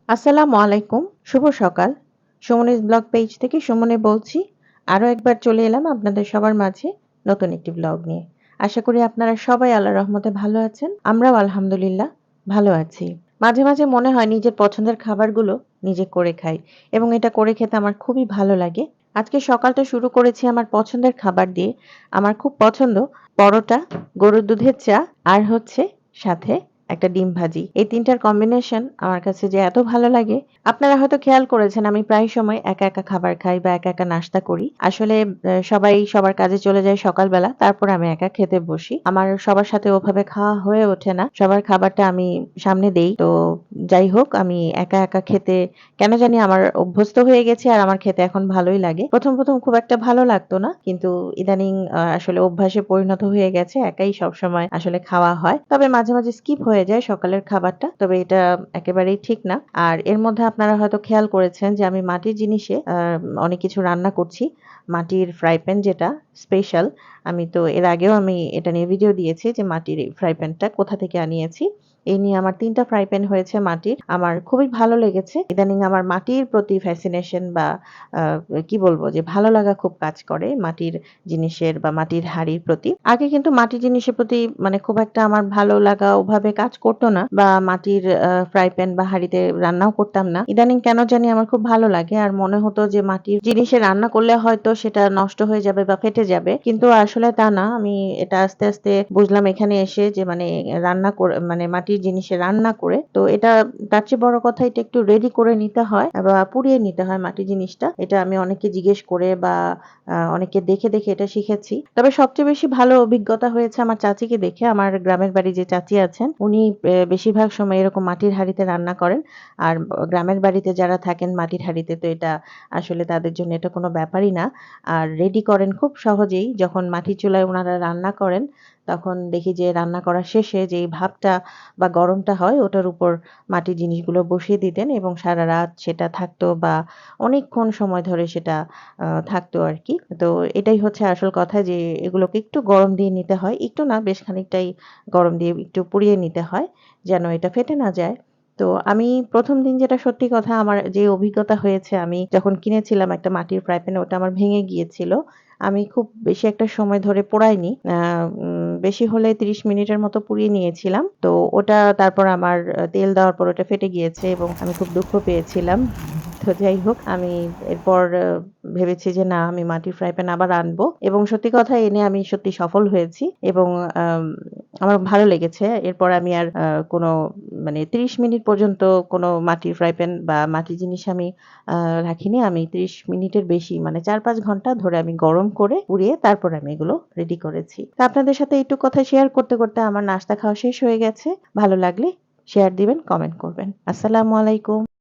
আসসালামু আলাইকুম। শুভ সকাল। সুমনিস ব্লগ পেজ থেকে সুমনে বলছি। আরো একবার চলে এলাম আপনাদের সবার মাঝে নতুন একটি ব্লগ নিয়ে। আশা করি আপনারা সবাই আল্লাহর রহমতে ভালো আছেন। আমরাও আলহামদুলিল্লাহ ভালো আছি। মাঝে, মাঝে মনে হয় নিজের পছন্দের খাবারগুলো নিজে করে খাই এবং এটা করে খেতে আমার খুবই ভালো লাগে। আজকে সকালটা শুরু করেছি আমার পছন্দের খাবার দিয়ে। আমার খুব পছন্দ পরোটা, গরুর দুধের চা আর হচ্ছে সাথে একটা ডিম ভাজি। এই ৩ টার কম্বিনেশন আমার কাছে যে এত ভালো লাগে, আপনারা হয়তো খেয়াল করেছেন আমি প্রায় সময় একা, একা খাবার খাই বা একা, একা নাস্তা করি। আসলে সবাই সবার কাজে চলে যায় সকালবেলা। তারপর আমি একা খেতে বসি। আমার সবার সাথে ওভাবে খাওয়া হয়ে ওঠে না। সবার খাবারটা আমি সামনে দেই। তো যাই হোক আমি একা, একা খেতে কেন জানি আমার অভ্যস্ত হয়ে গেছি আর আমার খেতে এখন ভালোই লাগে। ১ম খুব একটা ভালো লাগতো না। কিন্তু ইদানিং আসলে অভ্যাসে পরিণত হয়ে গেছে। একাই সবসময় আসলে খাওয়া হয়। তবে মাঝে, মাঝে স্কিপ হয়ে যায় সকালের খাবারটা। তবে এটা একেবারেই ঠিক না। আর এর মধ্যে আপনারা হয়তো খেয়াল করেছেন যে আমি মাটির জিনিসে অনেক কিছু রান্না করছি। মাটির ফ্রাই প্যান যেটা স্পেশাল। আমি তো এর আগেও আমি এটা নিয়ে ভিডিও দিয়েছি যে মাটির এই ফ্রাই প্যানটা কোথা থেকে আনিয়েছি। এই নিয়ে আমার ৩ টা ফ্রাই প্যান হয়েছে মাটির। আমার খুবই ভালো লেগেছে। ইদানিং আমার মাটির প্রতি ফ্যাসিনেশন বা আ কি বলবো যে ভালো লাগা খুব কাজ করে মাটির জিনিসের বা মাটির হাঁড়ির প্রতি। আগে কিন্তু মাটির জিনিসের প্রতি মানে খুব একটা আমার ভালো লাগা ওভাবে কাজ করত না বা মাটির ফ্রাই প্যান বা হাঁড়িতে রান্নাও করতাম না। ইদানিং কেন জানি আমার খুব ভালো লাগে আর মনে হতো যে মাটির জিনিসে রান্না করলে হয়তো সেটা নষ্ট হয়ে যাবে বা ফেটে যাবে। কিন্তু আসলে তা না। আমি এটা আস্তে, আস্তে বুঝলাম এখানে এসে যে মানে রান্না করে মানে মাটির জিনিসে রান্না করে তো এটা তার চেয়ে বড় কথা এটা একটু রেডি করে নিতে হয় বা পুড়িয়ে নিতে হয় মাটির জিনিসটা। এটা আমি অনেককে জিজ্ঞেস করে বা অনেককে দেখে, দেখে এটা শিখেছি। তবে সবচেয়ে বেশি ভালো অভিজ্ঞতা হয়েছে আমার চাচিকে দেখে। আমার গ্রামের বাড়ি যে চাচি আছেন, উনি বেশিরভাগ সময় এরকম মাটির হাঁড়িতে রান্না করেন। আর গ্রামের বাড়িতে যারা থাকেন মাটির হাঁড়িতে তো এটা আসলে তাদের জন্য এটা কোনো ব্যাপারই না। আর রেডি করেন খুব সহজেই। যখন মাটির চুলায় উনারা রান্না করেন, তখন দেখি যে রান্না করার শেষে যেই ভাপটা বা গরমটা হয় ওটার উপর মাটির জিনিসগুলো বসিয়ে দিতেন এবং সারারাত সেটা থাকতো বা অনেকক্ষণ সময় ধরে সেটা থাকতো আরকি। তো এটাই হচ্ছে আসল কথা যে এগুলোকে একটু গরম দিয়ে নিতে হয়। একটু না বেশ খানিকটাই গরম দিয়ে একটু পুড়িয়ে নিতে হয় যেন এটা ফেটে না যায়। তো আমি ১ম দিন যেটা সত্যি কথা আমার যে অভিজ্ঞতা হয়েছে আমি যখন কিনেছিলাম একটা মাটির ফ্রাই প্যান ওটা আমার ভেঙে গিয়েছিল। আমি খুব বেশি একটা সময় ধরে পোড়াইনি। বেশি হলে ৩০ মিনিটের মতো পুড়িয়ে নিয়েছিলাম। তো ওটা তারপর আমার তেল দেওয়ার পর ওটা ফেটে গিয়েছে এবং আমি খুব দুঃখ পেয়েছিলাম। তো যাই হোক আমি এরপর ভেবেছি যে না আমি মাটির ফ্রাই প্যান আবার আনবো এবং সত্যি কথা এনে আমি সত্যি সফল হয়েছি এবং আম আমার ভালো লেগেছে। এরপর আমি আর কোনো মানে ৩০ মিনিট পর্যন্ত কোনো মাটির ফ্রাই প্যান বা মাটির জিনিস আমি আ রাখিনি। আমি ৩০ মিনিটের বেশি মানে ৪-৫ ঘন্টা ধরে আমি গরম করে পুড়িয়ে তারপর আমি এগুলো রেডি করেছি। তো আপনাদের সাথে একটু কথা শেয়ার করতে, করতে আমার নাস্তা খাওয়া শেষ হয়ে গেছে। ভালো লাগলে শেয়ার দিবেন, কমেন্ট করবেন। আসসালামু আলাইকুম।